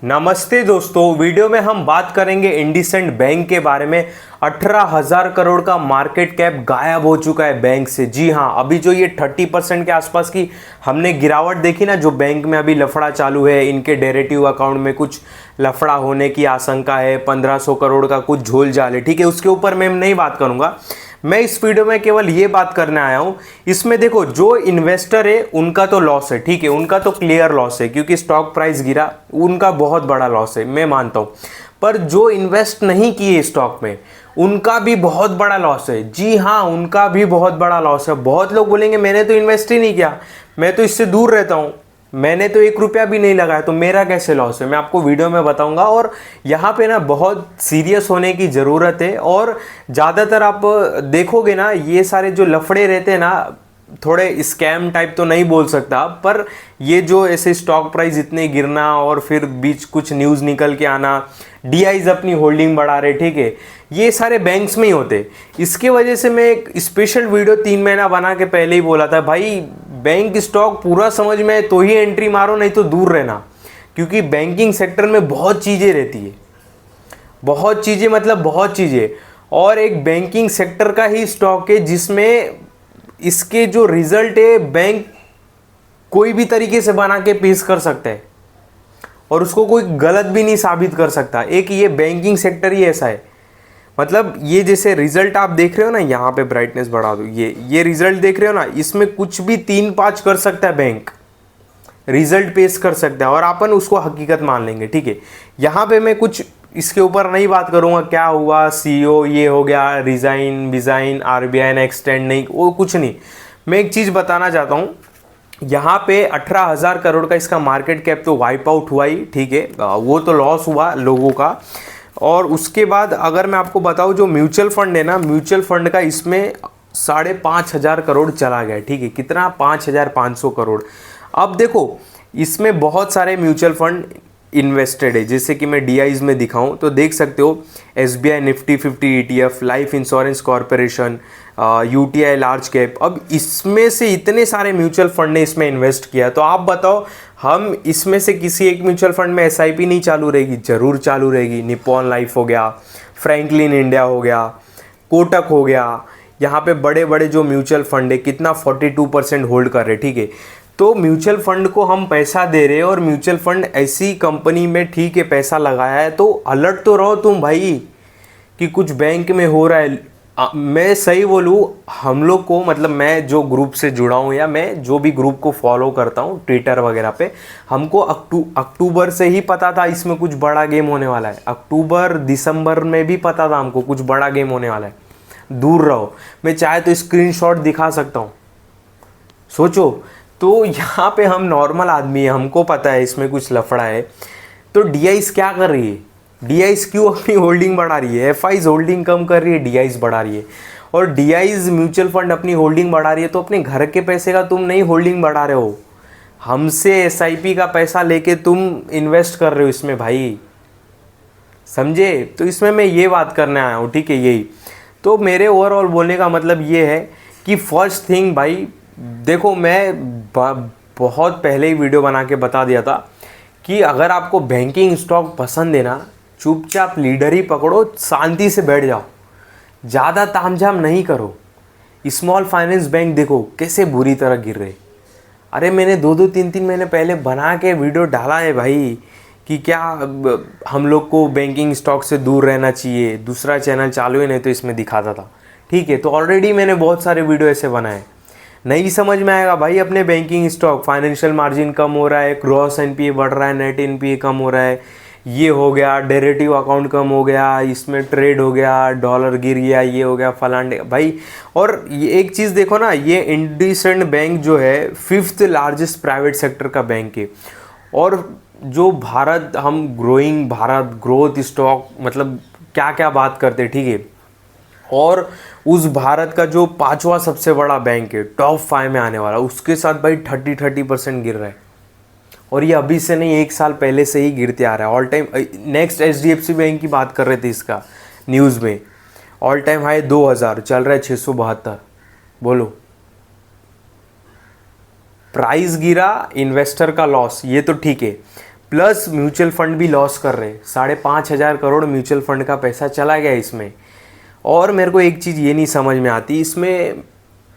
नमस्ते दोस्तों, वीडियो में हम बात करेंगे इंडसइंड बैंक के बारे में। 18,000 करोड़ का मार्केट कैप गायब हो चुका है बैंक से। जी हाँ, अभी जो ये 30% के आसपास की हमने गिरावट देखी ना, जो बैंक में अभी लफड़ा चालू है, इनके डेरिवेटिव अकाउंट में कुछ लफड़ा होने की आशंका है, 1500 करोड़ का कुछ झोल झाल है। ठीक है, उसके ऊपर मैं नहीं बात करूंगा। मैं इस वीडियो में केवल ये बात करने आया हूं। इसमें देखो, जो इन्वेस्टर है उनका तो लॉस है, ठीक है, उनका तो क्लियर लॉस है क्योंकि स्टॉक प्राइस गिरा, उनका बहुत बड़ा लॉस है, मैं मानता हूं। पर जो इन्वेस्ट नहीं किए स्टॉक में, उनका भी बहुत बड़ा लॉस है। जी हाँ, उनका भी बहुत बड़ा लॉस है। बहुत लोग बोलेंगे मैंने तो इन्वेस्ट ही नहीं किया, मैं तो इससे दूर रहता हूं, मैंने तो 1 रुपया भी नहीं लगाया, तो मेरा कैसे लॉस है, मैं आपको वीडियो में बताऊंगा। और यहाँ पे ना बहुत सीरियस होने की ज़रूरत है। और ज़्यादातर आप देखोगे ना, ये सारे जो लफड़े रहते हैं ना, थोड़े स्कैम टाइप तो नहीं बोल सकता, पर ये जो ऐसे स्टॉक प्राइस इतने गिरना और फिर बीच कुछ न्यूज़ निकल के आना, डीआईज अपनी होल्डिंग बढ़ा रहे, ठीक है, ये सारे बैंक्स में ही होते। इसके वजह से मैं एक स्पेशल वीडियो 3 महीना बना के पहले ही बोला था, भाई बैंक स्टॉक पूरा समझ में आए तो ही एंट्री मारो, नहीं तो दूर रहना। क्योंकि बैंकिंग सेक्टर में बहुत चीज़ें रहती है, बहुत चीज़ें, मतलब बहुत चीज़ें। और एक बैंकिंग सेक्टर का ही स्टॉक है जिसमें इसके जो रिजल्ट है बैंक कोई भी तरीके से बना के पेश कर सकता है और उसको कोई गलत भी नहीं साबित कर सकता। एक ये बैंकिंग सेक्टर ही ऐसा है। मतलब ये जैसे रिजल्ट आप देख रहे हो ना, यहाँ पे ब्राइटनेस बढ़ा दो, ये रिजल्ट देख रहे हो ना, इसमें कुछ भी 3-5 कर सकता है बैंक, रिजल्ट पेश कर सकता है और अपन उसको हकीकत मान लेंगे। ठीक है, यहाँ पे मैं कुछ इसके ऊपर नहीं बात करूँगा, क्या हुआ, सीईओ ये हो गया, रिजाइन विजाइन, आरबीआई ने एक्सटेंड नहीं, वो कुछ नहीं। मैं एक चीज़ बताना चाहता हूँ, यहाँ पे 18,000 करोड़ का इसका मार्केट कैप तो वाइप आउट हुआ ही, ठीक है, वो तो लॉस हुआ लोगों का। और उसके बाद अगर मैं आपको बताऊँ, जो म्यूचुअल फंड है ना, म्यूचुअल फंड का इसमें 5,500 करोड़ चला गया। ठीक है, कितना, 5,500 करोड़। अब देखो, इसमें बहुत सारे म्यूचुअल फंड इन्वेस्टेड है, जैसे कि मैं डीआईज में दिखाऊं तो देख सकते हो, SBI Nifty 50 ETF, life insurance corporation, UTI large cap. अब इसमें से इतने सारे म्यूचुअल फंड ने इसमें इन्वेस्ट किया, तो आप बताओ, हम इसमें से किसी एक म्यूचुअल फंड में एसआईपी नहीं चालू रहेगी? जरूर चालू रहेगी। निप्पॉन लाइफ हो गया, फ्रैंकलिन इंडिया हो गया, कोटक हो गया, यहाँ पे बड़े बड़े जो म्यूचुअल फंड है, कितना 42% होल्ड कर रहे। ठीक है, तो म्यूचुअल फंड को हम पैसा दे रहे हैं और म्यूचुअल फंड ऐसी कंपनी में, ठीक है, पैसा लगाया है, तो अलर्ट तो रहो तुम भाई कि कुछ बैंक में हो रहा है। मैं सही बोलूँ, हम लोग को, मतलब मैं जो ग्रुप से जुड़ा हूँ या मैं जो भी ग्रुप को फॉलो करता हूँ ट्विटर वगैरह पे, हमको अक्टूबर से ही पता था इसमें कुछ बड़ा गेम होने वाला है। अक्टूबर दिसंबर में भी पता था हमको कुछ बड़ा गेम होने वाला है। दूर रहो, मैं चाहे तो स्क्रीनशॉट दिखा सकता हूँ, सोचो। तो यहाँ पे हम नॉर्मल आदमी है, हमको पता है इसमें कुछ लफड़ा है। तो डीआईज क्या कर रही है? डीआईज क्यों अपनी होल्डिंग बढ़ा रही है? एफआईज होल्डिंग कम कर रही है, डीआईज बढ़ा रही है। और डीआईज म्यूचुअल फंड अपनी होल्डिंग बढ़ा रही है, तो अपने घर के पैसे का तुम नहीं होल्डिंग बढ़ा रहे हो, हमसे एसआईपी का पैसा लेके तुम इन्वेस्ट कर रहे हो इसमें भाई, समझे? तो इसमें मैं ये बात करने आया हूँ, ठीक है, यही। तो मेरे ओवरऑल बोलने का मतलब ये है कि फर्स्ट थिंग भाई, देखो, मैं बहुत पहले ही वीडियो बना के बता दिया था कि अगर आपको बैंकिंग स्टॉक पसंद है ना, चुपचाप लीडर ही पकड़ो, शांति से बैठ जाओ, ज़्यादा तामझाम नहीं करो। स्मॉल फाइनेंस बैंक देखो कैसे बुरी तरह गिर रहे। अरे मैंने 2-2, 3-3 महीने पहले बना के वीडियो डाला है भाई कि क्या हम लोग को बैंकिंग स्टॉक से दूर रहना चाहिए। दूसरा चैनल चालू है, नहीं तो इसमें दिखाता था, ठीक है। तो ऑलरेडी मैंने बहुत सारे वीडियो ऐसे बनाए। नहीं समझ में आएगा भाई, अपने बैंकिंग स्टॉक, फाइनेंशियल मार्जिन कम हो रहा है, ग्रॉस एनपीए बढ़ रहा है, नेट एनपीए कम हो रहा है, ये हो गया, डेरिवेटिव अकाउंट कम हो गया, इसमें ट्रेड हो गया, डॉलर गिर गया, ये हो गया, फलांडे भाई। और ये एक चीज़ देखो ना, ये इंडसइंड बैंक जो है 5th लार्जेस्ट प्राइवेट सेक्टर का बैंक है। और जो भारत, हम ग्रोइंग भारत, ग्रोथ स्टॉक, मतलब क्या क्या बात करते, ठीक है। और उस भारत का जो 5वां सबसे बड़ा बैंक है, टॉप 5 में आने वाला, उसके साथ भाई 30% गिर रहा है। और ये अभी से नहीं, 1 साल पहले से ही गिरते आ रहा है। All time next HDFC bank की बात कर रहे थे इसका न्यूज़ में, ऑल टाइम हाई 2000, चल रहा है 672। बोलो, प्राइस गिरा, इन्वेस्टर का लॉस, ये तो ठीक है। प्लस म्यूचुअल फंड भी लॉस कर रहे, 5,500 करोड़ म्यूचुअल फंड का पैसा चला गया इसमें। और मेरे को एक चीज़ ये नहीं समझ में आती, इसमें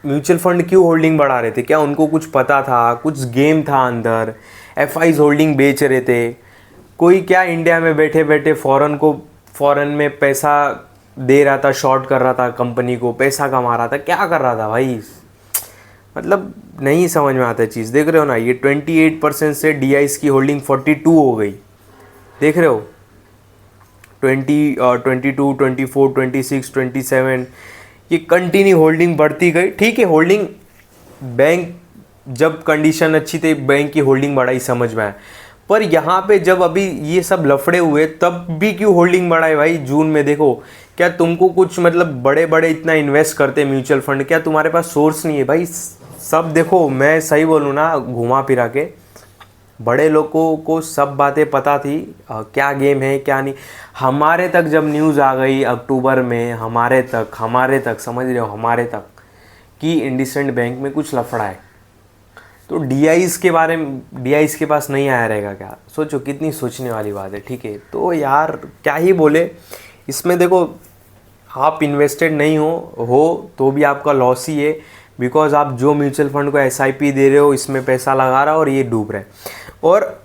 म्यूचुअल फंड क्यों होल्डिंग बढ़ा रहे थे? क्या उनको कुछ पता था, कुछ गेम था अंदर? एफआईज होल्डिंग बेच रहे थे, कोई क्या इंडिया में बैठे बैठे फॉरेन में पैसा दे रहा था, शॉर्ट कर रहा था कंपनी को, पैसा कमा रहा था, क्या कर रहा था भाई? मतलब नहीं समझ में आता चीज़। देख रहे हो ना, ये 28% से डीआईस की होल्डिंग 42 हो गई, देख रहे हो? 22, 24, 26, 27 ये कंटिन्यू होल्डिंग बढ़ती गई। ठीक है, होल्डिंग बैंक जब कंडीशन अच्छी थी बैंक की होल्डिंग बढ़ाई, समझ में आया। पर यहाँ पे जब अभी ये सब लफड़े हुए तब भी क्यों होल्डिंग बढ़ाए भाई? जून में देखो, क्या तुमको कुछ मतलब बड़े बड़े इतना इन्वेस्ट करते म्यूचुअल फंड, क्या तुम्हारे पास सोर्स नहीं है भाई? सब देखो, मैं सही बोलूँ ना, घुमा फिरा के बड़े लोगों को सब बातें पता थी, क्या गेम है क्या नहीं। हमारे तक जब न्यूज़ आ गई अक्टूबर में, हमारे तक समझ रहे हो, हमारे तक कि इंडसइंड बैंक में कुछ लफड़ा है, तो डीआईस के बारे में, डीआईस के पास नहीं आया रहेगा क्या? सोचो कितनी सोचने वाली बात है। ठीक है, तो यार क्या ही बोले इसमें। देखो, आप इन्वेस्टेड नहीं हो तो भी आपका लॉस ही है, बिकॉज आप जो म्यूचुअल फंड को एसआईपी दे रहे हो, इसमें पैसा लगा रहा हो और ये डूब रहा है। और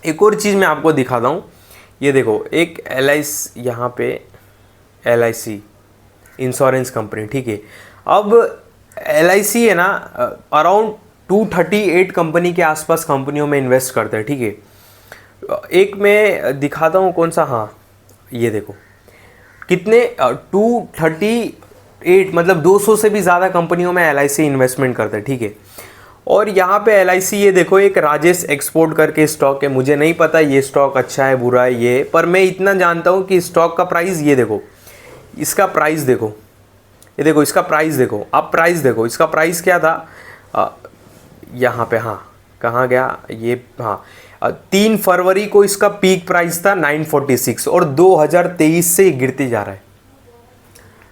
एक और चीज़ मैं आपको दिखाता हूँ, ये देखो, एक एलआईसी, यहाँ पे एलआईसी इंश्योरेंस कंपनी, ठीक है। अब एलआईसी है ना, अराउंड 238 कंपनी के आसपास कंपनियों में इन्वेस्ट करते हैं, ठीक है। एक मैं दिखाता हूँ कौन सा, हाँ ये देखो कितने 238 मतलब 200 से भी ज़्यादा कंपनियों में एलआईसी इन्वेस्टमेंट करते हैं, ठीक है। और यहाँ पे एलआईसी, ये देखो, एक राजेश एक्सपोर्ट करके स्टॉक है, मुझे नहीं पता ये स्टॉक अच्छा है बुरा है ये, पर मैं इतना जानता हूँ कि स्टॉक का प्राइस, ये देखो इसका प्राइस देखो, ये देखो इसका प्राइस देखो, अब प्राइस देखो, इसका प्राइस क्या था यहाँ पे, हाँ कहाँ गया ये, हाँ 3 फरवरी को इसका पीक प्राइस था 946 और 2023 से गिरते जा रहा है।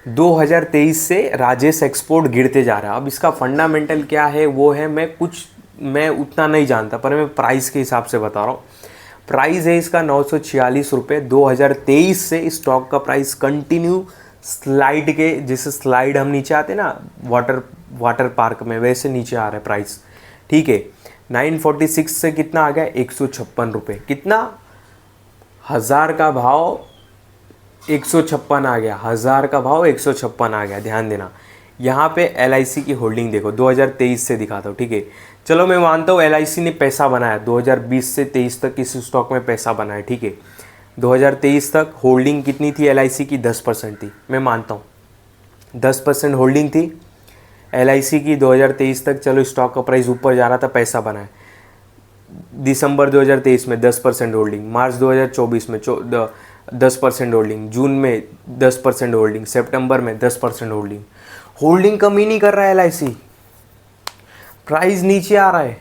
2023 से राजेश एक्सपोर्ट गिरते जा रहा है। अब इसका फंडामेंटल क्या है वो है, मैं उतना नहीं जानता, पर मैं प्राइस के हिसाब से बता रहा हूँ। प्राइस है इसका 946 रुपये। 2023 से स्टॉक का प्राइस कंटिन्यू स्लाइड के, जैसे स्लाइड हम नीचे आते ना वाटर पार्क में, वैसे नीचे आ रहा है प्राइस, ठीक है। 946 से कितना आ गया, 156 रुपये। कितना, 1000 का भाव 156 आ गया, 1000 का भाव 156 आ गया। ध्यान देना, यहाँ पे एलआईसी की होल्डिंग देखो, 2023 से दिखाता हूँ, ठीक है। चलो मैं मानता हूँ एलआईसी ने पैसा बनाया 2020 से 23 तक इस स्टॉक में पैसा बनाया, ठीक है। 2023 तक होल्डिंग कितनी थी एलआईसी की? 10% थी, मैं मानता हूँ 10% होल्डिंग थी एलआईसी की 2023 तक। चलो स्टॉक का प्राइस ऊपर जा रहा था, पैसा बनाया। दिसंबर 2023 में 10% होल्डिंग, मार्च 2024 में 10% होल्डिंग, जून में 10% होल्डिंग, सितंबर में 10% होल्डिंग। होल्डिंग कम ही नहीं कर रहा है एलआईसी, प्राइस नीचे आ रहा है।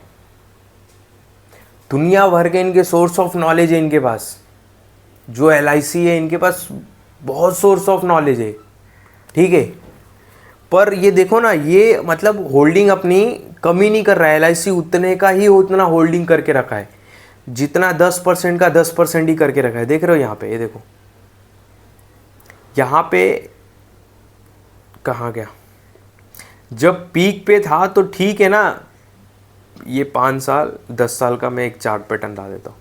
दुनिया भर के इनके सोर्स ऑफ नॉलेज है इनके पास, जो एलआईसी है इनके पास बहुत सोर्स ऑफ नॉलेज है, ठीक है। पर ये देखो ना, ये मतलब होल्डिंग अपनी कमी नहीं कर रहा है एलआईसी, उतने का ही उतना होल्डिंग करके रखा है, जितना 10% का 10% ही करके रखा है। देख रहे हो यहाँ पे, ये देखो यहाँ पे कहाँ गया, जब पीक पे था तो ठीक है ना, ये 5 साल 10 साल का मैं एक चार्ट पैटर्न ला देता हूँ।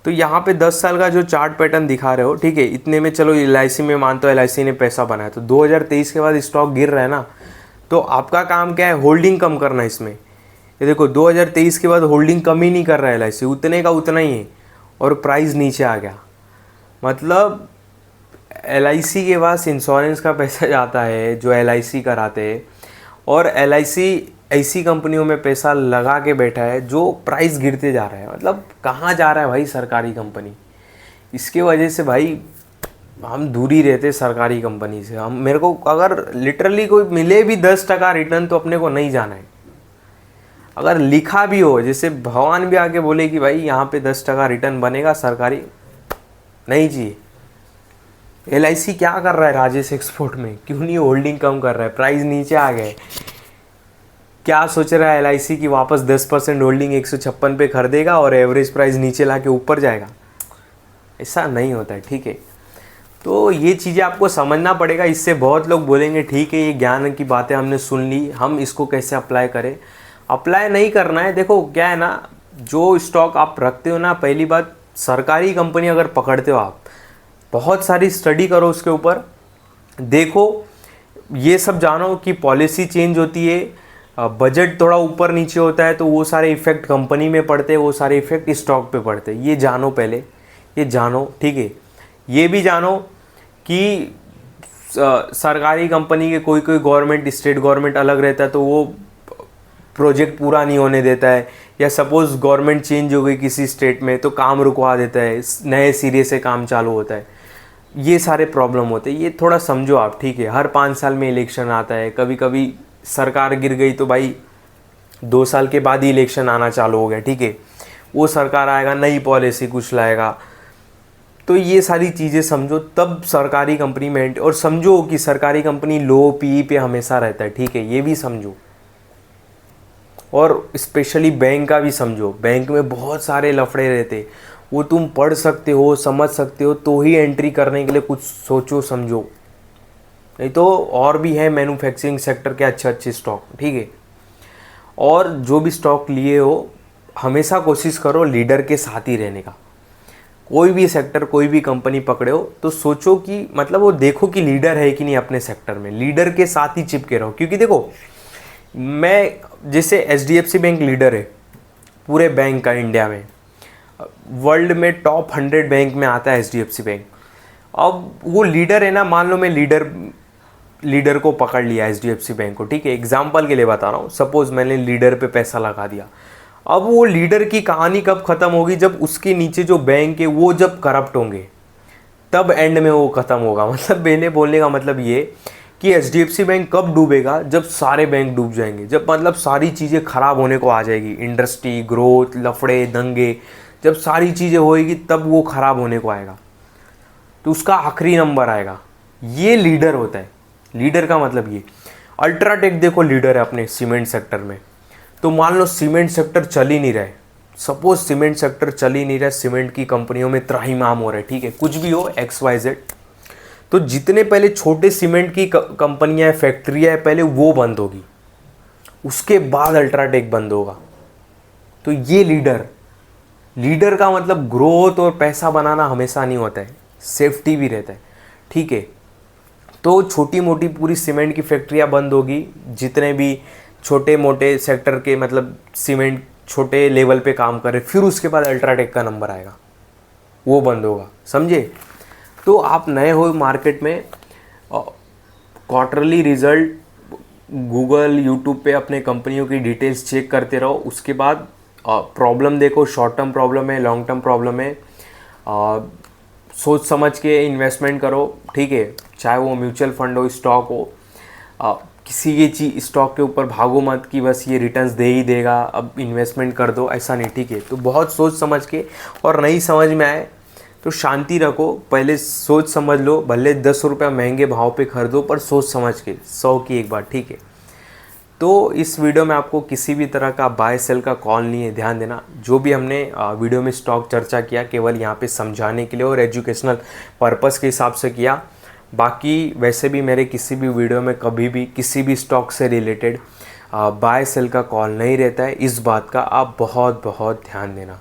तो यहाँ पे 10 साल का जो चार्ट पैटर्न दिखा रहे हो, ठीक है, इतने में चलो एलआईसी में मानता हूँ एलआईसी ने पैसा बनाया, तो 2023 के बाद स्टॉक गिर रहा है ना, तो आपका काम क्या है, होल्डिंग कम करना है इसमें। ये देखो 2023 के बाद होल्डिंग कम ही नहीं कर रहा है एलआईसी, उतने का उतना ही है, और प्राइस नीचे आ गया। मतलब एलआईसी के पास इंश्योरेंस का पैसा जाता है जो एलआईसी कराते हैं, और एलआईसी ऐसी कंपनियों में पैसा लगा के बैठा है जो प्राइस गिरते जा रहा है। मतलब कहाँ जा रहा है भाई सरकारी कंपनी? इसके वजह से भाई हम दूरी रहते सरकारी कंपनी से। हम, मेरे को अगर लिटरली कोई मिले भी 10% रिटर्न तो अपने को नहीं जाना है। अगर लिखा भी हो, जैसे भगवान भी आके बोले कि भाई यहाँ पे 10% रिटर्न बनेगा सरकारी, नहीं चाहिए। एलआईसी क्या कर रहा है राजेश एक्सपोर्ट में? क्यों नहीं होल्डिंग कम कर रहा है? प्राइस नीचे आ गए, क्या सोच रहा है LIC की वापस 10% होल्डिंग 156 पे खरीदेगा और एवरेज प्राइस नीचे ला के ऊपर जाएगा? ऐसा नहीं होता है, ठीक है। तो ये चीज़ें आपको समझना पड़ेगा। इससे बहुत लोग बोलेंगे ठीक है ये ज्ञान की बातें हमने सुन ली, हम इसको कैसे अप्लाई करें? अप्लाई नहीं करना है। देखो क्या है ना, जो स्टॉक आप रखते हो ना, पहली बात सरकारी कंपनी अगर पकड़ते हो आप, बहुत सारी स्टडी करो उसके ऊपर, देखो ये सब जानो कि पॉलिसी चेंज होती है, बजट थोड़ा ऊपर नीचे होता है तो वो सारे इफ़ेक्ट कंपनी में पड़ते हैं, वो सारे इफ़ेक्ट स्टॉक पे पड़ते हैं। ये जानो पहले, ये जानो, ठीक है। ये भी जानो कि सरकारी कंपनी के कोई कोई गवर्नमेंट, स्टेट गवर्नमेंट अलग रहता है तो वो प्रोजेक्ट पूरा नहीं होने देता है, या सपोज़ गवर्नमेंट चेंज हो गई किसी स्टेट में तो काम रुकवा देता है, नए सिरे से काम चालू होता है। ये सारे प्रॉब्लम होते हैं, ये थोड़ा समझो आप, ठीक है। हर 5 साल में इलेक्शन आता है, कभी कभी सरकार गिर गई तो भाई 2 साल के बाद ही इलेक्शन आना चालू हो गया, ठीक है। वो सरकार आएगा, नई पॉलिसी कुछ लाएगा, तो ये सारी चीज़ें समझो तब सरकारी कंपनी में। और समझो कि सरकारी कंपनी लो पी पे हमेशा रहता है, ठीक है, ये भी समझो। और स्पेशली बैंक का भी समझो, बैंक में बहुत सारे लफड़े रहते, वो तुम पढ़ सकते हो, समझ सकते हो तो ही एंट्री करने के लिए कुछ सोचो समझो, नहीं तो और भी है मैन्युफैक्चरिंग सेक्टर के अच्छे अच्छे स्टॉक, ठीक है। और जो भी स्टॉक लिए हो हमेशा कोशिश करो लीडर के साथ ही रहने का। कोई भी सेक्टर, कोई भी कंपनी पकड़े हो तो सोचो कि मतलब वो देखो कि लीडर है कि नहीं अपने सेक्टर में, लीडर के साथ ही चिपके रहो। क्योंकि देखो मैं जैसे HDFC बैंक लीडर है पूरे बैंक का, इंडिया में, वर्ल्ड में टॉप 100 बैंक में आता है HDFC बैंक। अब वो लीडर है ना, मान लो मैं लीडर को पकड़ लिया HDFC बैंक को, ठीक है, एग्जाम्पल के लिए बता रहा हूँ। सपोज मैंने लीडर पे पैसा लगा दिया, अब वो लीडर की कहानी कब ख़त्म होगी? जब उसके नीचे जो बैंक है वो जब करप्ट होंगे तब एंड में वो ख़त्म होगा। मतलब मैंने बोलने का मतलब ये कि HDFC बैंक कब डूबेगा? जब सारे बैंक डूब जाएंगे, जब मतलब सारी चीज़ें ख़राब होने को आ जाएगी, इंडस्ट्री ग्रोथ, लफड़े दंगे, जब सारी चीज़ें होएगी तब वो ख़राब होने को आएगा, तो उसका आखिरी नंबर आएगा। ये लीडर होता है। लीडर का मतलब ये, अल्ट्राटेक देखो लीडर है अपने सीमेंट सेक्टर में। तो मान लो सीमेंट सेक्टर चल ही नहीं रहा है, सपोज सीमेंट सेक्टर चल ही नहीं रहा है, सीमेंट की कंपनियों में त्राहिमाम हो रहा है, ठीक है, कुछ भी हो XYZ, तो जितने पहले छोटे सीमेंट की कंपनियां फैक्ट्रियां है पहले वो बंद होगी, उसके बाद अल्ट्राटेक बंद होगा। तो ये लीडर का मतलब ग्रोथ और पैसा बनाना हमेशा नहीं होता है, सेफ्टी भी रहता है, ठीक है। तो छोटी मोटी पूरी सीमेंट की फैक्ट्रियां बंद होगी, जितने भी छोटे मोटे सेक्टर के मतलब सीमेंट छोटे लेवल पे काम कर रहे, फिर उसके बाद अल्ट्राटेक का नंबर आएगा, वो बंद होगा, समझे। तो आप नए हो मार्केट में, क्वार्टरली रिजल्ट गूगल यूट्यूब पे अपने कंपनियों की डिटेल्स चेक करते रहो। उसके बाद प्रॉब्लम देखो, शॉर्ट टर्म प्रॉब्लम है, लॉन्ग टर्म प्रॉब्लम है, सोच समझ के इन्वेस्टमेंट करो, ठीक है। चाहे वो म्यूचुअल फंड हो, स्टॉक हो, किसी के चीज स्टॉक के ऊपर भागो मत कि बस ये रिटर्न्स दे ही देगा अब इन्वेस्टमेंट कर दो, ऐसा नहीं, ठीक है। तो बहुत सोच समझ के, और नहीं समझ में आए तो शांति रखो, पहले सोच समझ लो, भले 10 रुपया महंगे भाव पे खरीदो पर सोच समझ के, 100 की एक बार, ठीक है। तो इस वीडियो में आपको किसी भी तरह का बाय सेल का कॉल नहीं है, ध्यान देना। जो भी हमने वीडियो में स्टॉक चर्चा किया केवल यहाँ पे समझाने के लिए और एजुकेशनल पर्पस के हिसाब से किया। बाकी वैसे भी मेरे किसी भी वीडियो में कभी भी किसी भी स्टॉक से रिलेटेड बाय सेल का कॉल नहीं रहता है, इस बात का आप बहुत बहुत ध्यान देना।